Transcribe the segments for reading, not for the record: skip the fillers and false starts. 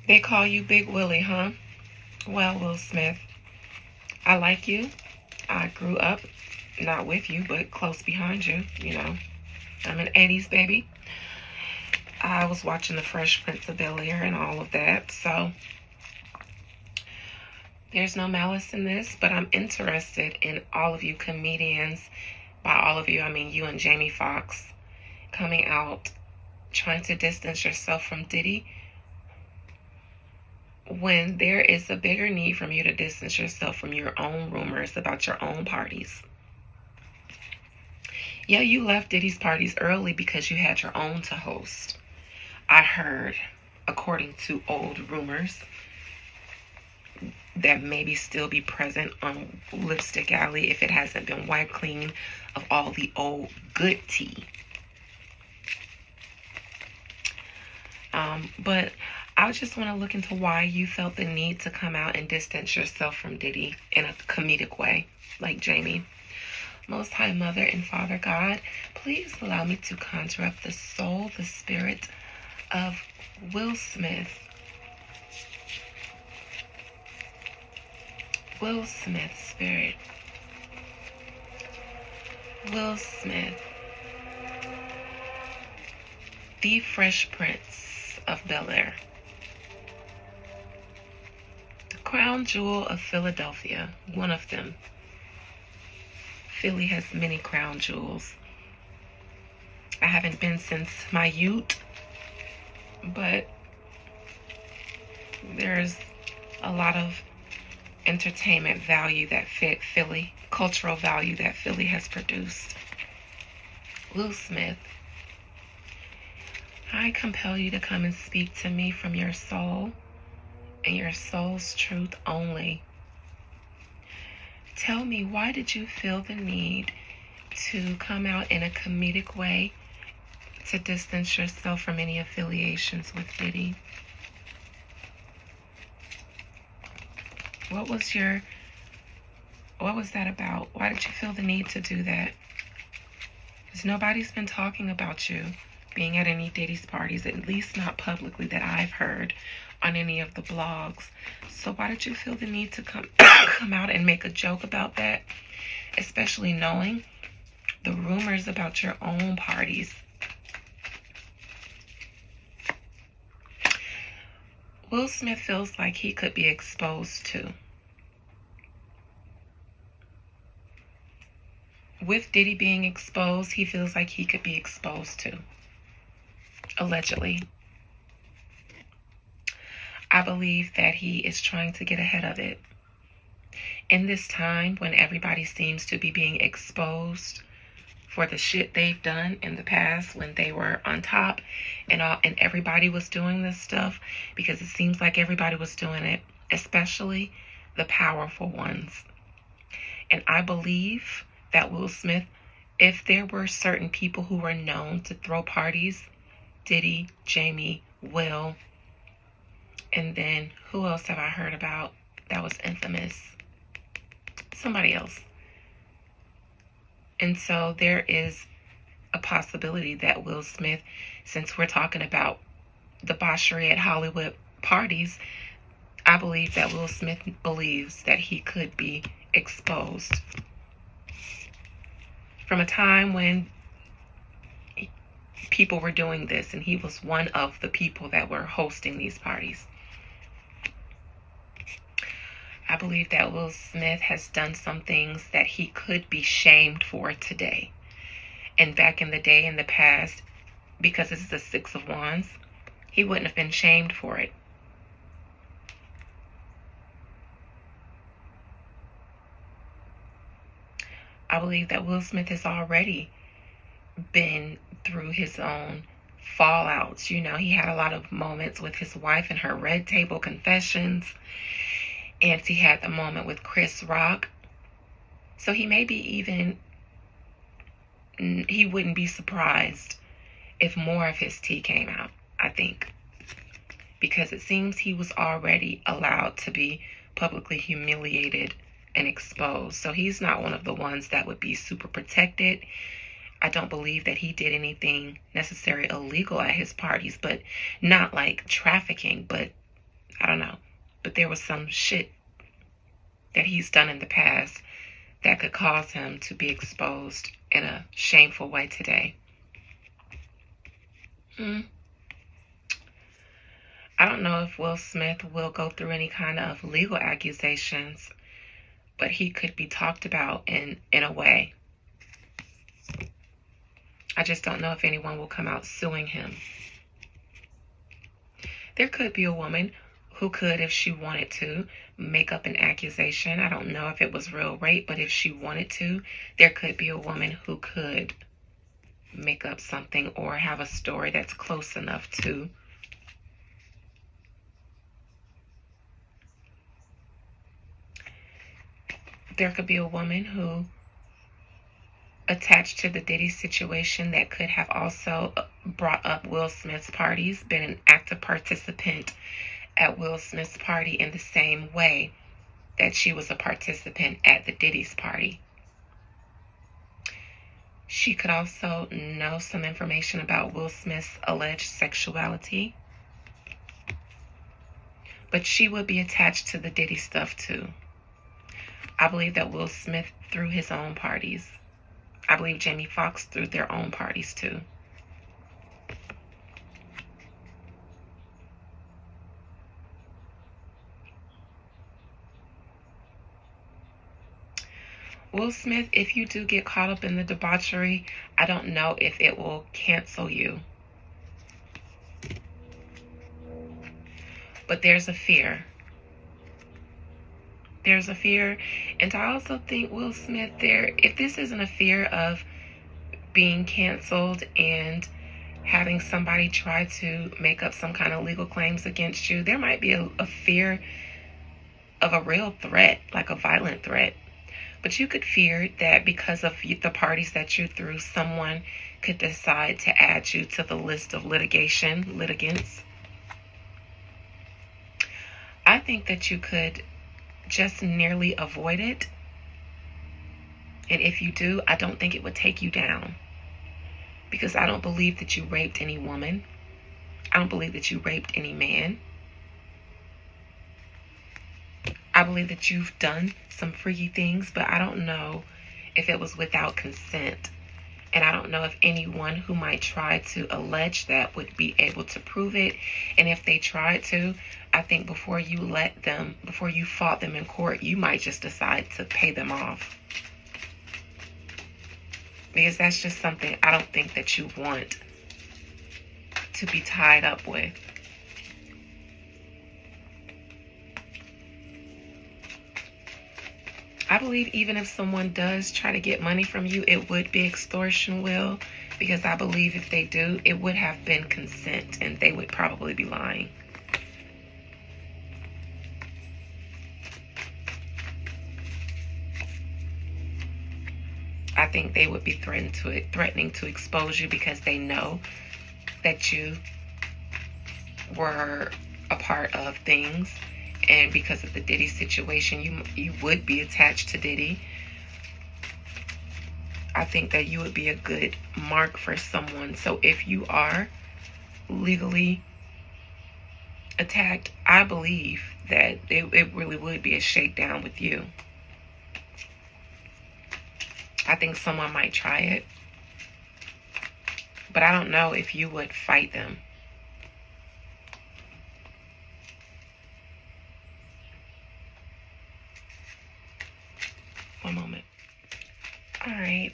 They call you Big Willie, huh? Well, Will Smith, I like you. I grew up not with you, but close behind you. I'm an 80s baby. I was watching The Fresh Prince of Bel-Air and all of that. So there's no malice in this, but I'm interested in all of you comedians. By all of you, I mean you and Jamie Foxx coming out trying to distance yourself from Diddy when there is a bigger need for you to distance yourself from your own rumors about your own parties. Yeah, you left Diddy's parties early because you had your own to host. I heard, according to old rumors, that maybe still be present on Lipstick Alley if it hasn't been wiped clean of all the old good tea. But I just want to look into why you felt the need to come out and distance yourself from Diddy in a comedic way, like Jamie. Most High Mother and Father God, please allow me to conjure up the soul, the spirit of Will Smith. Will Smith spirit. Will Smith, the Fresh Prince of Bel-Air, the crown jewel of Philadelphia, one of them. Philly has many crown jewels. I haven't been since my youth, but there's a lot of entertainment value that fit Philly, cultural value that Philly has produced. Will Smith, I compel you to come and speak to me from your soul and your soul's truth only. Tell me, why did you feel the need to come out in a comedic way to distance yourself from any affiliations with Diddy? What was that about? Why did you feel the need to do that? Because nobody's been talking about you being at any Diddy's parties, at least not publicly that I've heard on any of the blogs. So why did you feel the need to come out and make a joke about that? Especially knowing the rumors about your own parties. Will Smith feels like he could be exposed to. With Diddy being exposed, he feels like he could be exposed to. Allegedly. I believe that he is trying to get ahead of it. In this time when everybody seems to be being exposed for the shit they've done in the past when they were on top and everybody was doing this stuff, because it seems like everybody was doing it, especially the powerful ones. And I believe that Will Smith, if there were certain people who were known to throw parties, Diddy, Jamie, Will, and then who else have I heard about that was infamous? Somebody else. And so there is a possibility that Will Smith, since we're talking about debauchery at Hollywood parties, I believe that Will Smith believes that he could be exposed. From a time when people were doing this and he was one of the people that were hosting these parties. I believe that Will Smith has done some things that he could be shamed for today. And back in the day, in the past, because this is the Six of Wands, he wouldn't have been shamed for it. I believe that Will Smith has already been through his own fallouts. He had a lot of moments with his wife and her Red Table Confessions. And he had the moment with Chris Rock. So he wouldn't be surprised if more of his tea came out, I think. Because it seems he was already allowed to be publicly humiliated and exposed. So he's not one of the ones that would be super protected. I don't believe that he did anything necessarily illegal at his parties, but not like trafficking, but I don't know. But there was some shit that he's done in the past that could cause him to be exposed in a shameful way today. I don't know if Will Smith will go through any kind of legal accusations, but he could be talked about in a way. I just don't know if anyone will come out suing him. There could be a woman who could, if she wanted to, make up an accusation. I don't know if it was real rape, but if she wanted to, there could be a woman who could make up something or have a story that's close enough to. There could be a woman who attached to the Diddy situation that could have also brought up Will Smith's parties, been an active participant at Will Smith's party in the same way that she was a participant at the Diddy's party. She could also know some information about Will Smith's alleged sexuality, but she would be attached to the Diddy stuff too. I believe that Will Smith threw his own parties. I believe Jamie Foxx threw their own parties too. Will Smith, if you do get caught up in the debauchery, I don't know if it will cancel you. But there's a fear. There's a fear. And I also think Will Smith if this isn't a fear of being canceled and having somebody try to make up some kind of legal claims against you, there might be a fear of a real threat, like a violent threat. But you could fear that because of the parties that you threw, someone could decide to add you to the list of litigants. I think that you could just nearly avoid it. And if you do, I don't think it would take you down. Because I don't believe that you raped any woman. I don't believe that you raped any man. I believe that you've done some freaky things, but I don't know if it was without consent. And I don't know if anyone who might try to allege that would be able to prove it. And if they tried to, I think before you fought them in court, you might just decide to pay them off. Because that's just something I don't think that you want to be tied up with. I believe even if someone does try to get money from you, it would be extortion, Will, because I believe if they do, it would have been consent and they would probably be lying. I think they would be threatening to expose you because they know that you were a part of things. And because of the Diddy situation, you would be attached to Diddy. I think that you would be a good mark for someone. So if you are legally attacked, I believe that it really would be a shakedown with you. I think someone might try it. But I don't know if you would fight them. One moment. All right.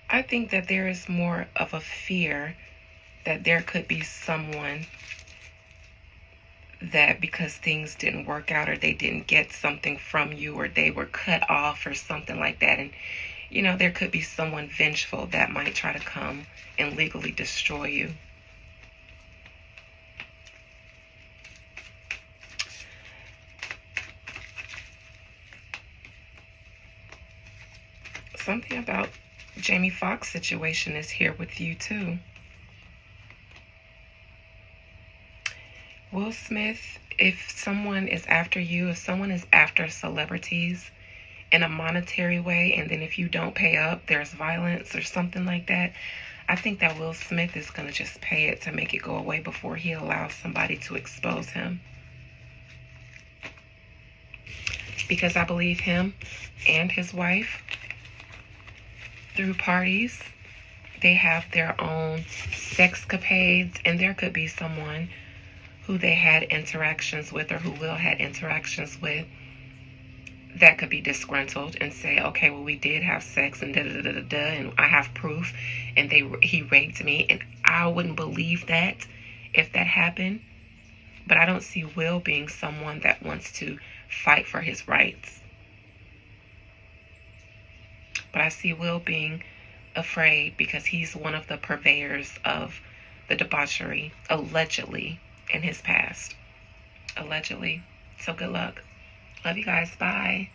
I think that there is more of a fear that there could be someone that because things didn't work out or they didn't get something from you or they were cut off or something like that. And, there could be someone vengeful that might try to come and legally destroy you. Something about Jamie Foxx situation is here with you too. Will Smith, if someone is after you, if someone is after celebrities in a monetary way, and then if you don't pay up, there's violence or something like that, I think that Will Smith is going to just pay it to make it go away before he allows somebody to expose him. Because I believe him and his wife, through parties, they have their own sexcapades, and there could be someone who they had interactions with, or who Will had interactions with, that could be disgruntled and say, okay, well, we did have sex and da-da-da-da-da, and I have proof, and he raped me, and I wouldn't believe that if that happened. But I don't see Will being someone that wants to fight for his rights. But I see Will being afraid because he's one of the purveyors of the debauchery, allegedly, in his past. Allegedly. So good luck. Love you guys. Bye.